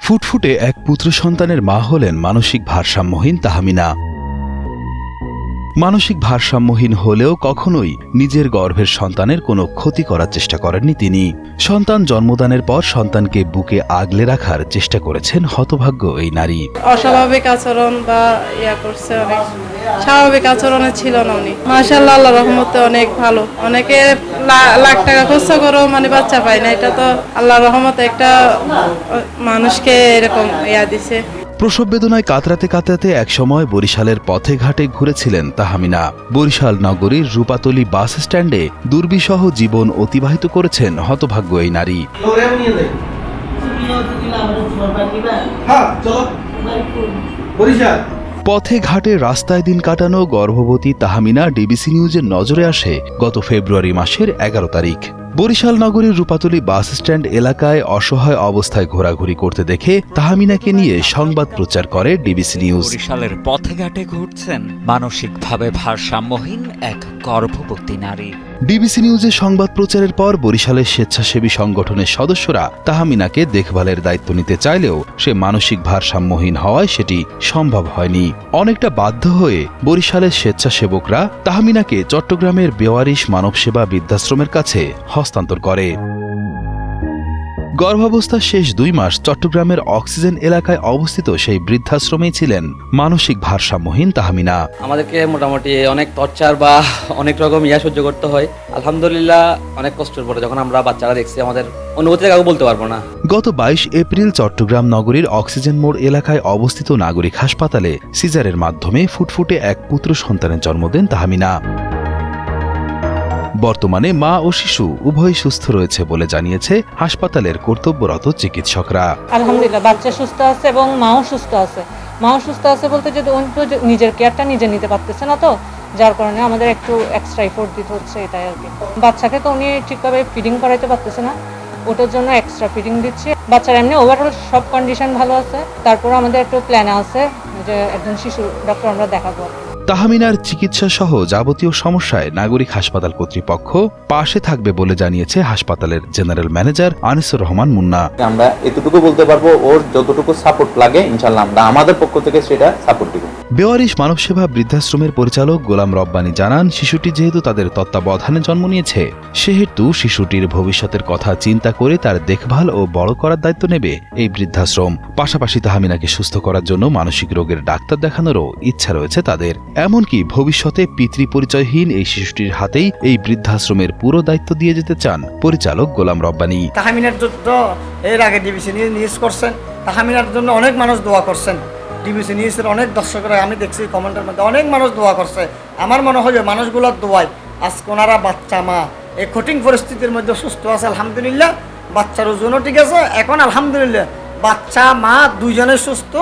ফুটফুটে এক পুত্র সন্তানের মা হলেন মানসিক ভারসাম্যহীন তাহমিনা। মানসিক ভারসাম্যহীন হলেও কখনোই নিজের গর্ভের সন্তানের কোনো ক্ষতি করার চেষ্টা করেননি তিনি। সন্তান জন্মদানের পর সন্তানকে বুকে আগলে রাখার চেষ্টা করেছেন হতভাগ্য এই নারী। অস্বাভাবিক আচরণ বা করছে, অনেক স্বাভাবিক আচরণে ছিল না উনি। মাশাআল্লাহ, আল্লাহর রহমতে অনেক ভালো। অনেকে লাখ টাকা খরচ করেও বাচ্চা পায় না, এটা তো আল্লাহর রহমতে একটা মানুষকে এরকম দিছে। প্রসব বেদনায় কাতরাতে কাতরাতে একসময় বরিশালের পথে ঘাটে ঘুরেছিলেন তাহমিনা। বরিশাল নগরীর রূপাতলী বাস স্ট্যান্ডে দুর্বিষহ জীবন অতিবাহিত করেছেন হতভাগ্য এই নারী। পথে ঘাটে রাস্তায় দিন কাটানো গর্ভবতী তাহমিনা ডিবিসি নিউজের নজরে আসে গত ফেব্রুয়ারি মাসের ১১ তারিখ। বরিশাল নগরীর রূপাতলী বাস স্ট্যান্ড এলাকায় অসহায় অবস্থায় ঘোরাঘুরি করতে দেখে তাহমিনাকে নিয়ে সংবাদ প্রচার করে ডিবিসি নিউজ। বরিশালের পথে ঘাটে ঘুরছেন মানসিকভাবে ভারসাম্যহীন এক গর্ভবতী নারী। ডিবিসি নিউজের সংবাদ প্রচারের পর বরিশালের স্বেচ্ছাসেবী সংগঠনের সদস্যরা তাহমিনাকে দেখভালের দায়িত্ব নিতে চাইলেও সে মানসিক ভারসাম্যহীন হওয়ায় সেটি সম্ভব হয়নি। অনেকটা বাধ্য হয়ে বরিশালের স্বেচ্ছাসেবকরা তাহমিনাকে চট্টগ্রামের বেওয়ারিশ মানবসেবা বৃদ্ধাশ্রমের কাছে হস্তান্তর করে। গর্ভাবস্থার শেষ ২ মাস চট্টগ্রামের অক্সিজেন এলাকায় অবস্থিত সেই বৃদ্ধাশ্রমেই ছিলেন মানসিক ভারসাম্যহীন তাহমিনা। আমাদেরকে মোটামুটি অনেক টর্চার বা অনেক রকম সহ্য করতে হয়। আলহামদুলিল্লাহ অনেক কষ্টের পরে যখন আমরা বাচ্চারা দেখছি, আমাদের অনুভূতিটা কাউকে বলতে পারবো না। গত ২২ এপ্রিল চট্টগ্রাম নগরীর অক্সিজেন মোড় এলাকায় অবস্থিত নাগরিক হাসপাতালে সিজারের মাধ্যমে ফুটফুটে এক পুত্র সন্তানের জন্ম দেন তাহমিনা। বর্তমানে মা ও শিশু উভয়ই সুস্থ রয়েছে বলে জানিয়েছে হাসপাতালের কর্তব্যরত চিকিৎসকরা। আলহামদুলিল্লাহ বাচ্চা সুস্থ আছে এবং মাও সুস্থ আছে। বলতে যদি নিজের কেয়ারটা নিজে নিতে পারতেছে না, তো যার কারণে আমাদের একটু এক্সট্রা এফোর্ট দিতে হচ্ছে, এটাই আর কি। বাচ্চাকে তো উনি ঠিকভাবে ফিডিং করাইতে পারতেছে না, ওটার জন্য এক্সট্রা ফিডিং দিচ্ছে। বাচ্চার এমনি ওভারঅল সব কন্ডিশন ভালো আছে। তারপর আমাদের একটু প্ল্যান আছে যে একজন শিশু ডক্টর আমরা দেখাবো। তাহমিনার চিকিৎসা সহ যাবতীয় সমস্যায় নাগরিক হাসপাতাল কর্তৃপক্ষ পাশে থাকবে বলে জানিয়েছে হাসপাতালের জেনারেল ম্যানেজার আনিসুর রহমান মুন্না। আমরা এতটুকু বলতে পারবো, ওর যতটুকু সাপোর্ট লাগে ইনশাআল্লাহ আমরা আমাদের পক্ষ থেকে সেটা সাপোর্ট দিব। বেওয়ারিশ মানবসেবা বৃদ্ধাশ্রমের পরিচালক গোলাম রব্বানী জানান, শিশুটি যেহেতু তাদের তত্ত্বাবধানে জন্ম নিয়েছে, সেহেতু শিশুটির ভবিষ্যতের কথা চিন্তা করে তার দেখভাল ও বড় করার দায়িত্ব নেবে এই বৃদ্ধাশ্রম। পাশাপাশি তাহমিনাকে সুস্থ করার জন্য মানসিক রোগের ডাক্তার দেখানোরও ইচ্ছা রয়েছে তাদের। এমনকি ভবিষ্যতে পিতৃ পরিচয়হীন এই শিশুটির হাতেই এই বৃদ্ধাশ্রমের পুরো দায়িত্ব দিয়ে যেতে চান পরিচালক গোলাম রব্বানী। তাহমিনার যুদ্ধ এর আগে ডিবিসি নিউজ করছেন, তাহমিনার জন্য অনেক মানুষ দোয়া করছেন। ডিবিসি নিউজের অনেক দর্শকরা আমি দেখছি কমেন্টের মধ্যে অনেক মানুষ দোয়া করছে। আমার মনে হয় মানুষগুলোর দোয়ায় আজ ওনারা বাচ্চা মা এই কঠিন পরিস্থিতির মধ্যে সুস্থ আছে আলহামদুলিল্লাহ। বাচ্চার ওজনও ঠিক আছে এখন আলহামদুলিল্লাহ, বাচ্চা মা দুইজনে সুস্থ।